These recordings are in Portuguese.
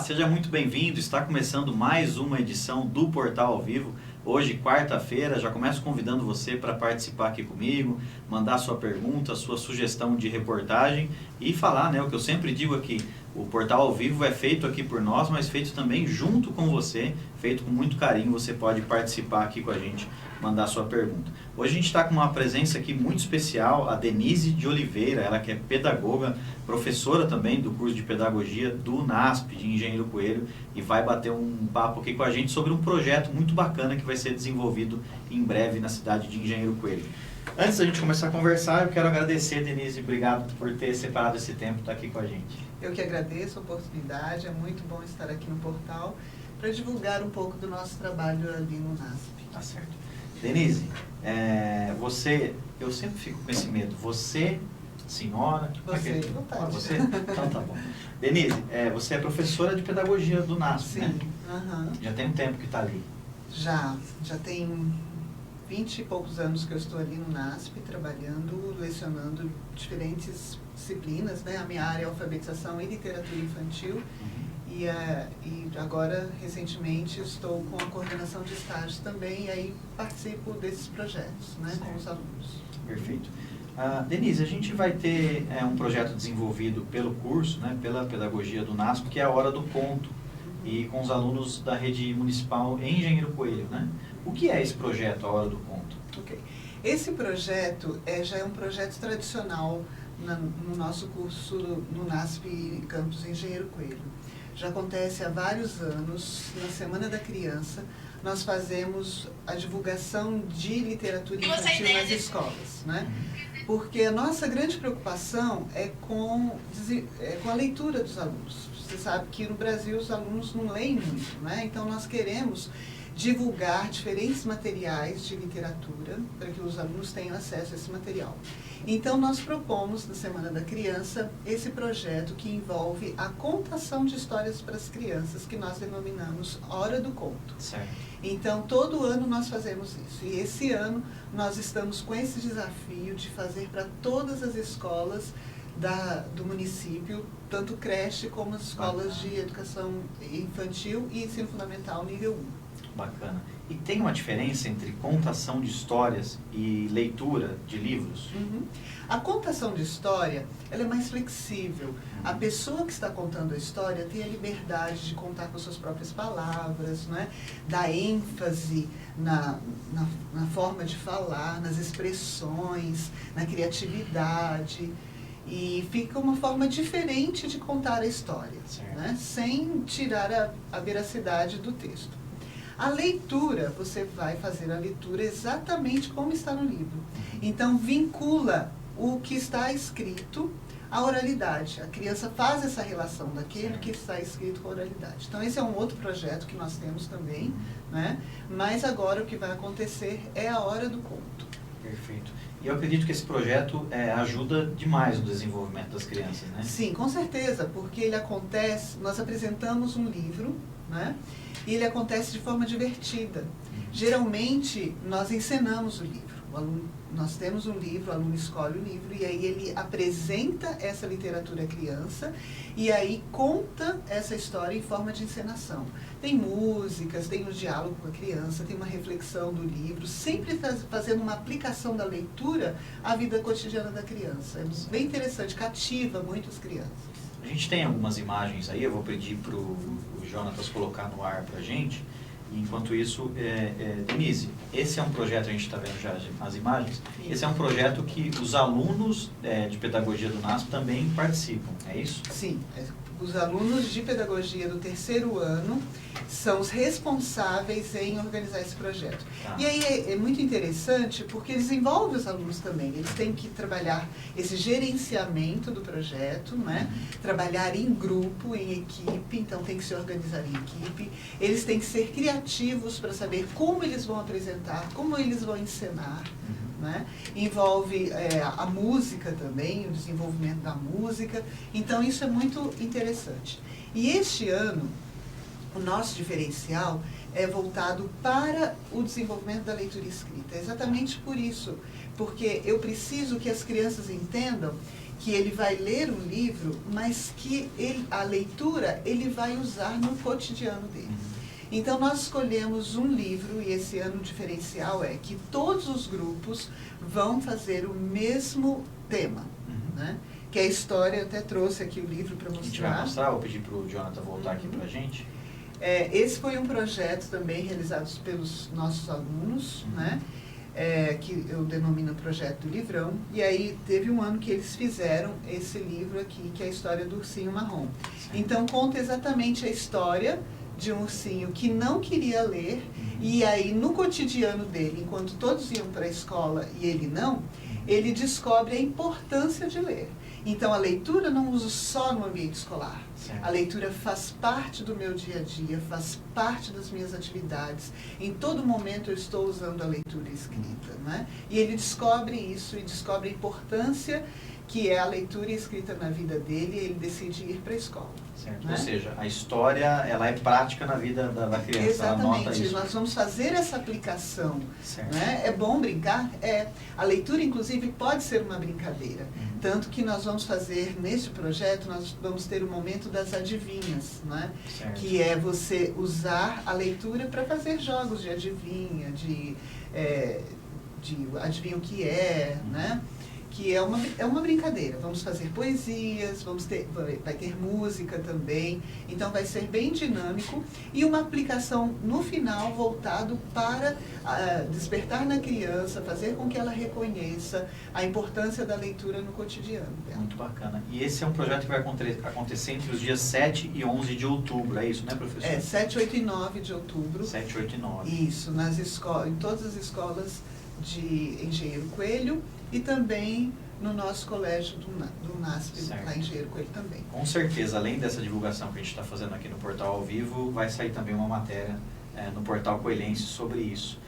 seja muito bem-vindo. Está começando mais uma edição do Portal ao Vivo. Hoje, quarta-feira, já começo convidando você para participar aqui comigo, mandar sua pergunta, sua sugestão de reportagem e falar, né, o que eu sempre digo aqui, o Portal ao Vivo é feito aqui por nós, mas feito também junto com você, feito com muito carinho, você pode participar aqui com a gente, mandar sua pergunta. Hoje a gente está com uma presença aqui muito especial, a Denise de Oliveira, ela que é pedagoga, professora também do curso de pedagogia do NASP, de Engenheiro Coelho, e vai bater um papo aqui com a gente sobre um projeto muito bacana que vai ser desenvolvido em breve na cidade de Engenheiro Coelho. Antes da gente começar a conversar, eu quero agradecer, Denise, obrigado por ter separado esse tempo para estar aqui com a gente. Eu que agradeço a oportunidade, é muito bom estar aqui no portal para divulgar um pouco do nosso trabalho ali no NASP. Tá certo. Denise, eu sempre fico com esse medo, você, senhora... Você, vontade. Você? Então tá bom. Denise, você é professora de pedagogia do NASP, Sim, né? uhum. Já tem um tempo que está ali. Já tem 20 e poucos anos que eu estou ali no NASP, trabalhando, lecionando diferentes disciplinas, né? A minha área é alfabetização e literatura infantil. E agora, recentemente, estou com a coordenação de estágios também, e aí participo desses projetos, né, com os alunos. Perfeito. Denise, a gente vai ter um projeto desenvolvido pelo curso, né, pela pedagogia do NASP, que é a Hora do Conto, e com os alunos da rede municipal em Engenheiro Coelho, né? O que é esse projeto, a Hora do Conto? Ok. Esse projeto já é um projeto tradicional no nosso curso no NASP Campus Engenheiro Coelho. Já acontece há vários anos, na Semana da Criança, nós fazemos a divulgação de literatura infantil nas escolas, né? Porque a nossa grande preocupação é com a leitura dos alunos. Você sabe que no Brasil os alunos não leem muito, né? Então nós queremos divulgar diferentes materiais de literatura para que os alunos tenham acesso a esse material. Então nós propomos na Semana da Criança esse projeto que envolve a contação de histórias para as crianças, que nós denominamos Hora do Conto. Certo. Então todo ano nós fazemos isso, e esse ano nós estamos com esse desafio de fazer para todas as escolas do município, tanto creche como as escolas de educação infantil e ensino fundamental nível 1. Bacana. E tem uma diferença entre contação de histórias e leitura de livros? Uhum. A contação de história, ela é mais flexível. A pessoa que está contando a história tem a liberdade de contar com suas próprias palavras, né? Dar ênfase na forma de falar, nas expressões, na criatividade. E fica uma forma diferente de contar a história, né? Sem tirar a veracidade do texto. A leitura, você vai fazer a leitura exatamente como está no livro. Então, vincula o que está escrito à oralidade. A criança faz essa relação daquele que está escrito com a oralidade. Então, esse é um outro projeto que nós temos também, né? Mas agora o que vai acontecer é a Hora do Conto. Perfeito. E eu acredito que esse projeto ajuda demais no desenvolvimento das crianças, né? Sim, com certeza, porque ele acontece, nós apresentamos um livro, né? E ele acontece de forma divertida. Geralmente, nós encenamos o livro. Nós temos um livro, o aluno escolhe o livro, e aí ele apresenta essa literatura à criança, e aí conta essa história em forma de encenação. Tem músicas, tem um diálogo com a criança, tem uma reflexão do livro, sempre fazendo uma aplicação da leitura à vida cotidiana da criança. É bem interessante, cativa muito as crianças. A gente tem algumas imagens aí, eu vou pedir para o Jonatas colocar no ar para a gente. Enquanto isso, Denise, esse é um projeto, a gente está vendo já as imagens, esse é um projeto que os alunos de pedagogia do NASP também participam, é isso? Sim, os alunos de pedagogia do terceiro ano são os responsáveis em organizar esse projeto. E aí é muito interessante porque eles envolvem os alunos também. Eles têm que trabalhar esse gerenciamento do projeto, né? Trabalhar em grupo, em equipe, então tem que se organizar em equipe. Eles têm que ser criativos para saber como eles vão apresentar, como eles vão encenar. Né? Envolve a música também, o desenvolvimento da música. Então isso é muito interessante. E este ano, o nosso diferencial é voltado para o desenvolvimento da leitura escrita. Exatamente por isso, porque eu preciso que as crianças entendam que ele vai ler um livro, mas que a leitura ele vai usar no cotidiano dele. Então, nós escolhemos um livro, e esse ano o diferencial é que todos os grupos vão fazer o mesmo tema, né? Que é a história. Eu até trouxe aqui o livro para mostrar. A gente vai mostrar, vou pedir para o Jonathan voltar aqui para a gente. Esse foi um projeto também realizado pelos nossos alunos, né? Que eu denomino Projeto do Livrão. E aí teve um ano que eles fizeram esse livro aqui, que é a história do ursinho marrom. Sim. Então, conta exatamente a história de um ursinho que não queria ler, e aí no cotidiano dele, enquanto todos iam para a escola e ele não, ele descobre a importância de ler. Então a leitura não uso só no ambiente escolar. Certo. A leitura faz parte do meu dia a dia, faz parte das minhas atividades. Em todo momento eu estou usando a leitura escrita, né? E ele descobre isso e descobre a importância que é a leitura escrita na vida dele, e ele decide ir para a escola. Certo. Né? Ou seja, a história ela é prática na vida da criança. Exatamente, nós vamos fazer essa aplicação. Né? É bom brincar? A leitura, inclusive, pode ser uma brincadeira. Tanto que nós vamos fazer, neste projeto, nós vamos ter o momento das adivinhas, né? Que é você usar a leitura para fazer jogos de adivinha, de adivinha o que é, né? Que é uma brincadeira. Vamos fazer poesias, vai ter música também, então vai ser bem dinâmico, e uma aplicação no final voltado para despertar na criança, fazer com que ela reconheça a importância da leitura no cotidiano dela. Muito bacana. E esse é um projeto que vai acontecer entre os dias 7 e 11 de outubro, é isso, né, professor? 7, 8 e 9 de outubro. 7, 8 e 9. Isso, em todas as escolas de Engenheiro Coelho, e também no nosso colégio do NASP, lá em Engenheiro Coelho também. Com certeza, além dessa divulgação que a gente está fazendo aqui no Portal ao Vivo, vai sair também uma matéria no Portal Coelhense sobre isso.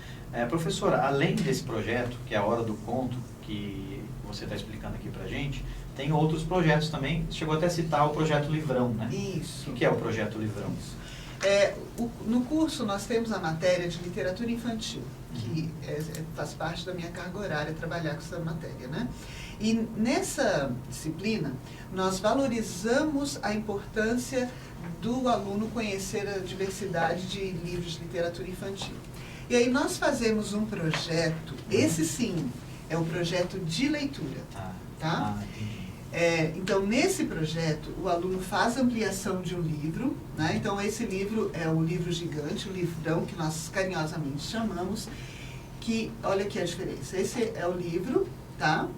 Professora, além desse projeto, que é a Hora do Conto, que você está explicando aqui para a gente, tem outros projetos também. Chegou até a citar o Projeto Livrão, né? Isso. O que é o Projeto Livrão? Isso. No curso nós temos a matéria de literatura infantil, que faz parte da minha carga horária trabalhar com essa matéria, né? E nessa disciplina nós valorizamos a importância do aluno conhecer a diversidade de livros de literatura infantil. E aí nós fazemos um projeto, esse sim, é o projeto de leitura, tá? Então, nesse projeto, o aluno faz ampliação de um livro, né? Então, esse livro é o livro gigante, o livrão, que nós carinhosamente chamamos, que, olha aqui a diferença, esse é o livro, tá?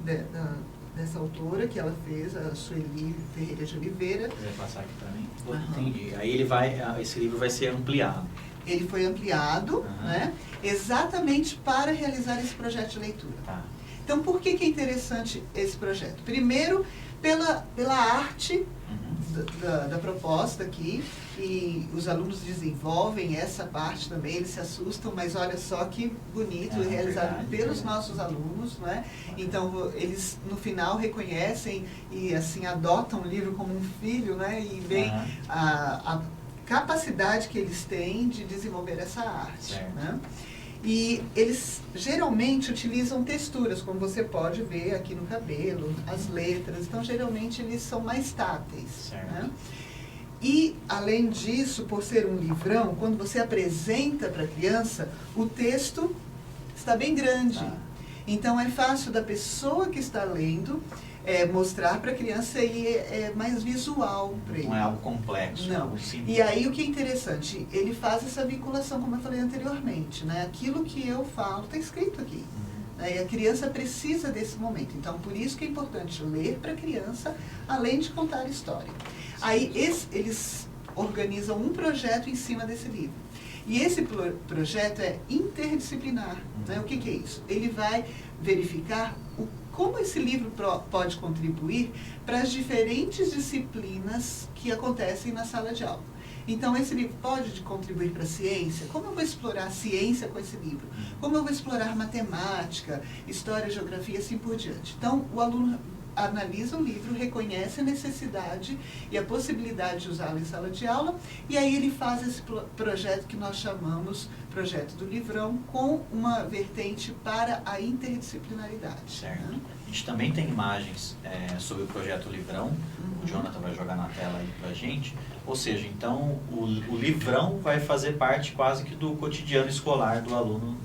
Dessa autora que ela fez, a Sueli Ferreira de Oliveira. Você vai passar aqui para mim? Entendi. Aí esse livro vai ser ampliado. Ele foi ampliado, né? Exatamente para realizar esse projeto de leitura. Tá. Então, por que é interessante esse projeto? Primeiro, pela arte da proposta aqui, e os alunos desenvolvem essa parte também, eles se assustam, mas olha só que bonito, realizado pelos nossos alunos, né? Então, eles no final reconhecem e assim adotam o livro como um filho, né? E veem a capacidade que eles têm de desenvolver essa arte, né? E eles geralmente utilizam texturas, como você pode ver aqui no cabelo, as letras. Então, geralmente, eles são mais táteis. Né? E, além disso, por ser um livrão, quando você apresenta para a criança, o texto está bem grande. Então, é fácil da pessoa que está lendo mostrar para a criança e é mais visual para ele. Não é algo complexo, não. É algo simples. E aí o que é interessante, ele faz essa vinculação, como eu falei anteriormente, né? Aquilo que eu falo está escrito aqui. E a criança precisa desse momento. Então, por isso que é importante ler para a criança, além de contar a história. Aí eles organizam um projeto em cima desse livro. E esse projeto é interdisciplinar. Né? O que é isso? Ele vai verificar como esse livro pode contribuir para as diferentes disciplinas que acontecem na sala de aula. Então, esse livro pode contribuir para a ciência? Como eu vou explorar a ciência com esse livro? Como eu vou explorar matemática, história, geografia, assim por diante? Então, o aluno analisa o livro, reconhece a necessidade e a possibilidade de usá-lo em sala de aula, e aí ele faz esse projeto que nós chamamos projeto do livrão com uma vertente para a interdisciplinaridade. Certo. Né? A gente também tem imagens sobre o projeto Livrão, o Jonathan vai jogar na tela aí pra gente. Ou seja, então o livrão vai fazer parte quase que do cotidiano escolar do aluno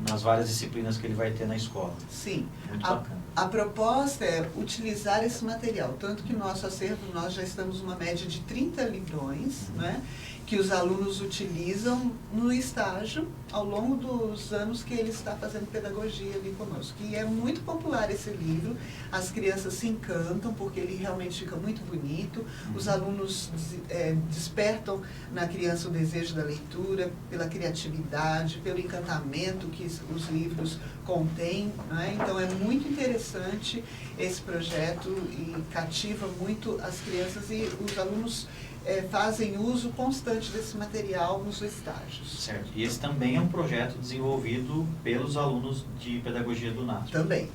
nas várias disciplinas que ele vai ter na escola. Sim. Muito bacana. A proposta é utilizar esse material, tanto que no nosso acervo nós já estamos numa média de 30 livrões, né, que os alunos utilizam no estágio ao longo dos anos que ele está fazendo pedagogia ali conosco. E é muito popular esse livro, as crianças se encantam porque ele realmente fica muito bonito, os alunos despertam na criança o desejo da leitura, pela criatividade, pelo encantamento que os livros contêm, né? Então é muito interessante esse projeto e cativa muito as crianças e os alunos fazem uso constante desse material nos estágios. Certo. E esse também é um projeto desenvolvido pelos alunos de pedagogia do NASP. Também.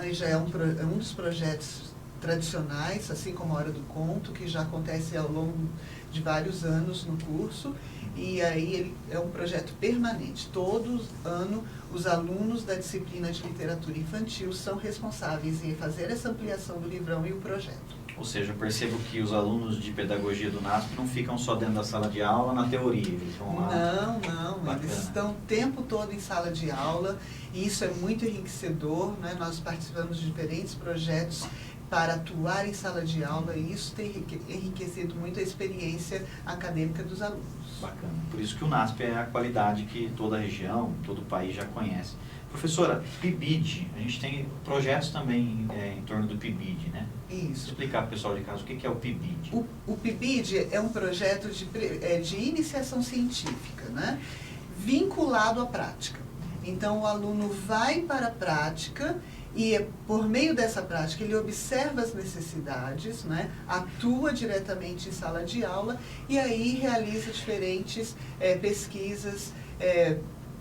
E já é um dos projetos tradicionais, assim como a Hora do Conto, que já acontece ao longo de vários anos no curso. E aí ele é um projeto permanente. Todo ano, os alunos da disciplina de literatura infantil são responsáveis em fazer essa ampliação do livrão e o projeto. Ou seja, eu percebo que os alunos de pedagogia do NASP não ficam só dentro da sala de aula na teoria, eles vão lá. Não, eles estão o tempo todo em sala de aula e isso é muito enriquecedor, né? Nós participamos de diferentes projetos para atuar em sala de aula e isso tem enriquecido muito a experiência acadêmica dos alunos. Bacana. Por isso que o NASP é a qualidade que toda a região, todo o país já conhece. Professora, PIBID, a gente tem projetos também em torno do PIBID, né? Isso. Explicar para o pessoal de casa o que é o PIBID. O PIBID é um projeto de iniciação científica, né? Vinculado à prática. Então, o aluno vai para a prática e, por meio dessa prática, ele observa as necessidades, né? Atua diretamente em sala de aula e aí realiza diferentes pesquisas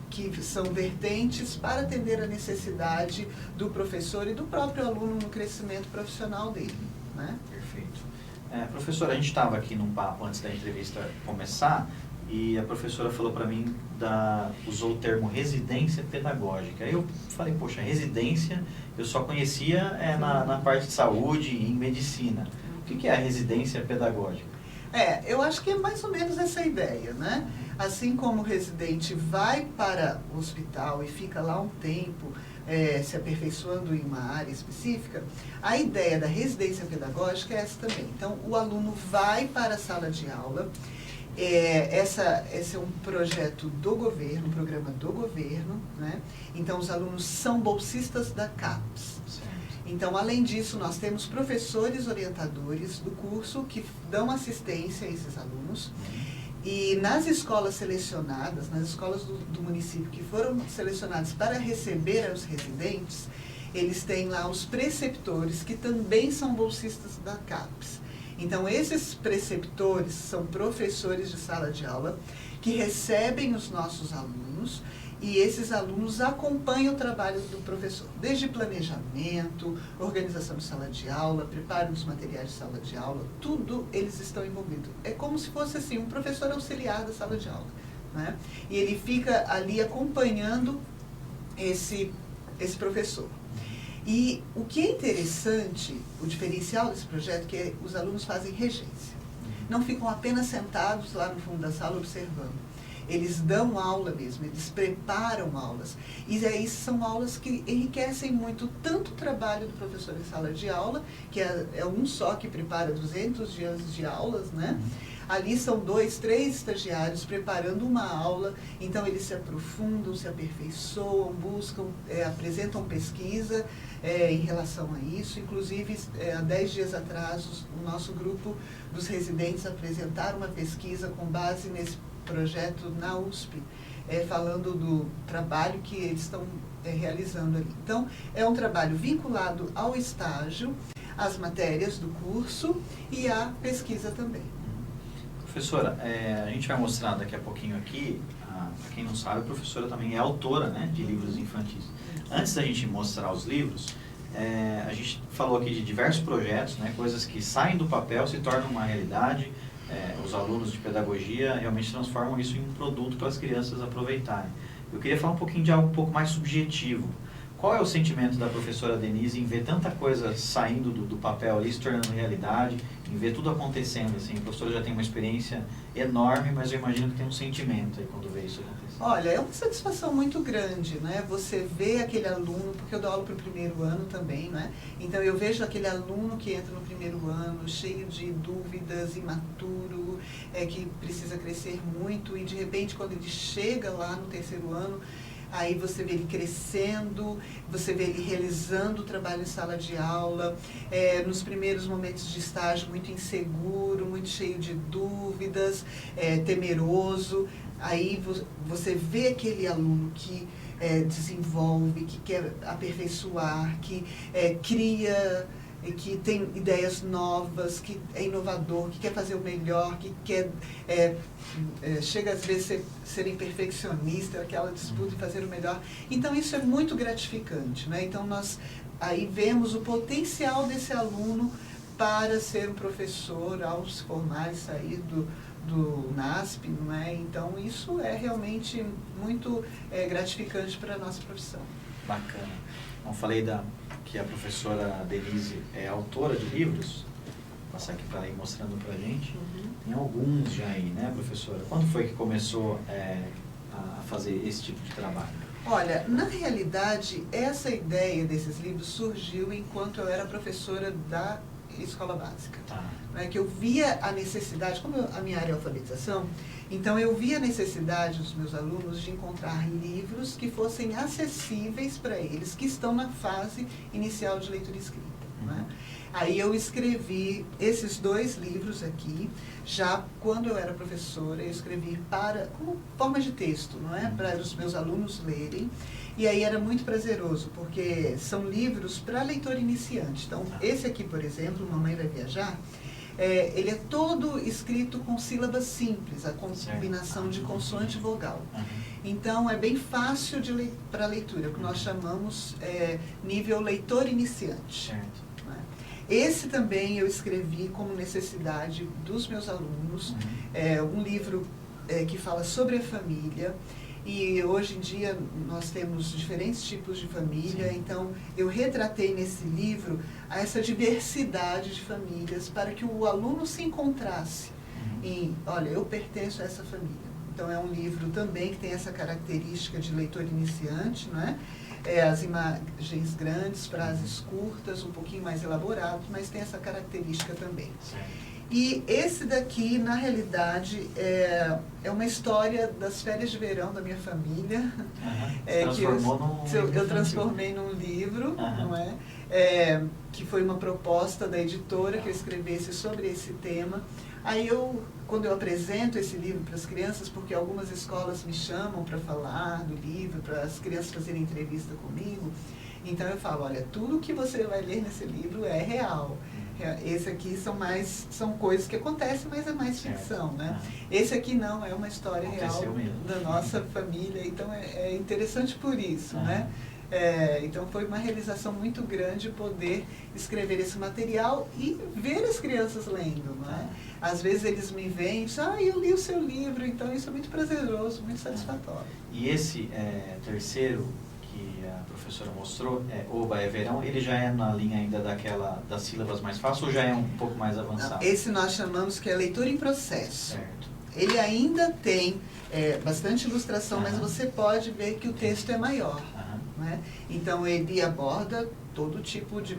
que são vertentes para atender a necessidade do professor e do próprio aluno no crescimento profissional dele. Né? Perfeito. Professora, a gente estava aqui num papo antes da entrevista começar e a professora falou para mim, usou o termo residência pedagógica. Aí eu falei, poxa, residência eu só conhecia na parte de saúde e em medicina. O que é a residência pedagógica? Eu acho que é mais ou menos essa ideia, né? Assim como o residente vai para o hospital e fica lá um tempo se aperfeiçoando em uma área específica, a ideia da residência pedagógica é essa também. Então, o aluno vai para a sala de aula, esse é um projeto do governo, um programa do governo, né? Então, os alunos são bolsistas da CAPES. Então, além disso, nós temos professores orientadores do curso que dão assistência a esses alunos. E nas escolas selecionadas, nas escolas do município que foram selecionadas para receber os residentes, eles têm lá os preceptores, que também são bolsistas da CAPES. Então, esses preceptores são professores de sala de aula que recebem os nossos alunos e esses alunos acompanham o trabalho do professor, desde planejamento, organização de sala de aula, preparo dos materiais de sala de aula, tudo eles estão envolvidos. É como se fosse assim, um professor auxiliar da sala de aula, né? E ele fica ali acompanhando esse professor. E o que é interessante, o diferencial desse projeto, é que os alunos fazem regência. Não ficam apenas sentados lá no fundo da sala observando. Eles dão aula mesmo, eles preparam aulas. E aí são aulas que enriquecem muito tanto o trabalho do professor em sala de aula, que é um só que prepara 200 dias de aulas, né? Ali são 2, 3 estagiários preparando uma aula, então eles se aprofundam, se aperfeiçoam, buscam, apresentam pesquisa em relação a isso. Inclusive, há 10 dias atrás, o nosso grupo dos residentes apresentaram uma pesquisa com base nesse projeto na USP, falando do trabalho que eles estão realizando ali. Então, é um trabalho vinculado ao estágio, às matérias do curso e à pesquisa também. Professora, a gente vai mostrar daqui a pouquinho aqui, para quem não sabe, a professora também é autora, né, de livros infantis. Antes da gente mostrar os livros, a gente falou aqui de diversos projetos, né, coisas que saem do papel, se tornam uma realidade, os alunos de pedagogia realmente transformam isso em um produto para as crianças aproveitarem. Eu queria falar um pouquinho de algo um pouco mais subjetivo. Qual é o sentimento da professora Denise em ver tanta coisa saindo do papel ali, se tornando realidade, em ver tudo acontecendo? Assim, a professora já tem uma experiência enorme, mas eu imagino que tem um sentimento aí quando vê isso acontecer. Olha, é uma satisfação muito grande, né? Você vê aquele aluno, porque eu dou aula para o primeiro ano também, né? Então eu vejo aquele aluno que entra no primeiro ano, cheio de dúvidas, imaturo, que precisa crescer muito, e de repente quando ele chega lá no terceiro ano, aí você vê ele crescendo, você vê ele realizando o trabalho em sala de aula, nos primeiros momentos de estágio muito inseguro, muito cheio de dúvidas, temeroso. Aí você vê aquele aluno que desenvolve, que quer aperfeiçoar, que cria, que tem ideias novas, que é inovador, que quer fazer o melhor, que quer, chega às vezes serem perfeccionista, aquela disputa de fazer o melhor. Então isso é muito gratificante, né? Então nós aí vemos o potencial desse aluno para ser um professor ao se formar e sair do NASP, não é? Então isso é realmente muito gratificante para a nossa profissão. Bacana. Então, falei que a professora Denise é autora de livros. Vou passar aqui para ir mostrando para a gente. Tem alguns já aí, né, professora? Quando foi que começou a fazer esse tipo de trabalho? Olha, na realidade, essa ideia desses livros surgiu enquanto eu era professora da escola básica. Tá. Né, que eu via a necessidade, como a minha área é alfabetização, então eu via a necessidade dos meus alunos de encontrar livros que fossem acessíveis para eles, que estão na fase inicial de leitura e escrita. Né? Aí eu escrevi esses 2 livros aqui, já quando eu era professora, eu escrevi como forma de texto, não é? Para os meus alunos lerem. E aí era muito prazeroso, porque são livros para leitor iniciante. Então, esse aqui, por exemplo, Mamãe Vai Viajar, ele é todo escrito com sílabas simples, a combinação de consoante e vogal. Então, é bem fácil para leitura, o que nós chamamos nível leitor iniciante. Certo. Esse também eu escrevi como necessidade dos meus alunos, um livro que fala sobre a família. E hoje em dia nós temos diferentes tipos de família, então eu retratei nesse livro essa diversidade de famílias para que o aluno se encontrasse em, olha, eu pertenço a essa família. Então é um livro também que tem essa característica de leitor iniciante, não é? As imagens grandes, frases curtas, um pouquinho mais elaborado, mas tem essa característica também. E esse daqui, na realidade, é uma história das férias de verão da minha família. Eu transformei num livro, não é? Que foi uma proposta da editora que eu escrevesse sobre esse tema. Aí quando eu apresento esse livro para as crianças, porque algumas escolas me chamam para falar do livro, para as crianças fazerem entrevista comigo, então eu falo, olha, tudo que você vai ler nesse livro é real. Esse aqui são coisas que acontecem, mas é mais ficção, né? Esse aqui não, é uma história real da nossa família, então é interessante por isso, né? Então foi uma realização muito grande poder escrever esse material e ver as crianças lendo, não é? Às vezes eles me veem e dizem, eu li o seu livro, então isso é muito prazeroso, muito satisfatório. E esse terceiro que a professora mostrou, Oba é Verão, ele já é na linha ainda das sílabas mais fáceis ou já é um pouco mais avançado? Não, esse nós chamamos que é leitura em processo. Certo. Ele ainda tem bastante ilustração, mas você pode ver que o texto é maior. Né? Então ele aborda todo tipo de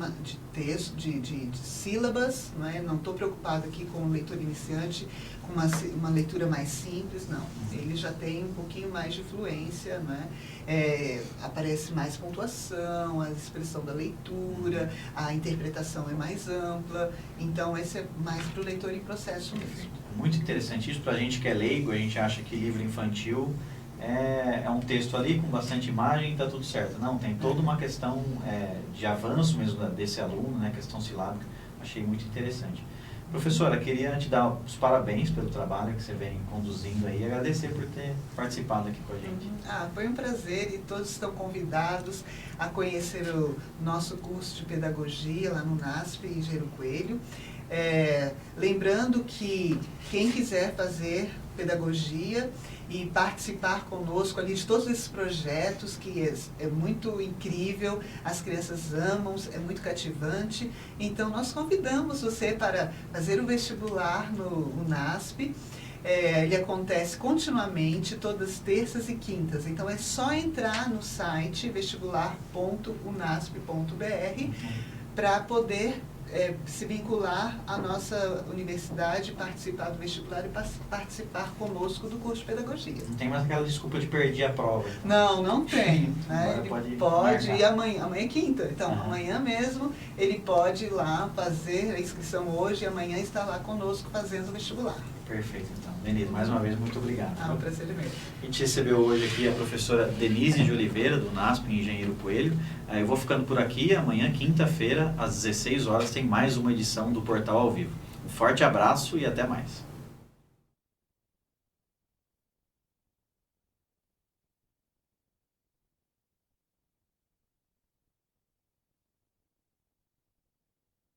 texto, de sílabas, né? Não estou preocupada aqui com o leitor iniciante, com uma leitura mais simples, não. Ele já tem um pouquinho mais de fluência, né? Aparece mais pontuação, a expressão da leitura, a interpretação é mais ampla, então esse é mais para o leitor em processo mesmo. Muito interessante isso, para a gente que é leigo, a gente acha que livro infantil é um texto ali com bastante imagem e está tudo certo. Não, tem toda uma questão de avanço mesmo desse aluno, né, questão silábica. Achei muito interessante. Professora, queria te dar os parabéns pelo trabalho que você vem conduzindo aí e agradecer por ter participado aqui com a gente. Foi um prazer e todos estão convidados a conhecer o nosso curso de pedagogia lá no NASP, em Engenheiro Coelho. Lembrando que quem quiser fazer pedagogia e participar conosco ali de todos esses projetos, que é muito incrível, as crianças amam, é muito cativante. Então, nós convidamos você para fazer o vestibular no UNASP. Ele acontece continuamente, todas terças e quintas. Então, é só entrar no site vestibular.unasp.br para poder se vincular à nossa universidade, participar do vestibular e participar conosco do curso de pedagogia. Não tem mais aquela desculpa de perder a prova. Não tem. Né? Ele pode e amanhã é quinta, então amanhã mesmo ele pode ir lá fazer a inscrição hoje e amanhã estar lá conosco fazendo o vestibular. Perfeito, então. Denise, mais uma vez, muito obrigado. Um prazer mesmo. A gente recebeu hoje aqui a professora Denise de Oliveira, do NASP, Engenheiro Coelho. Eu vou ficando por aqui. Amanhã, quinta-feira, às 16 horas, tem mais uma edição do Portal ao Vivo. Um forte abraço e até mais.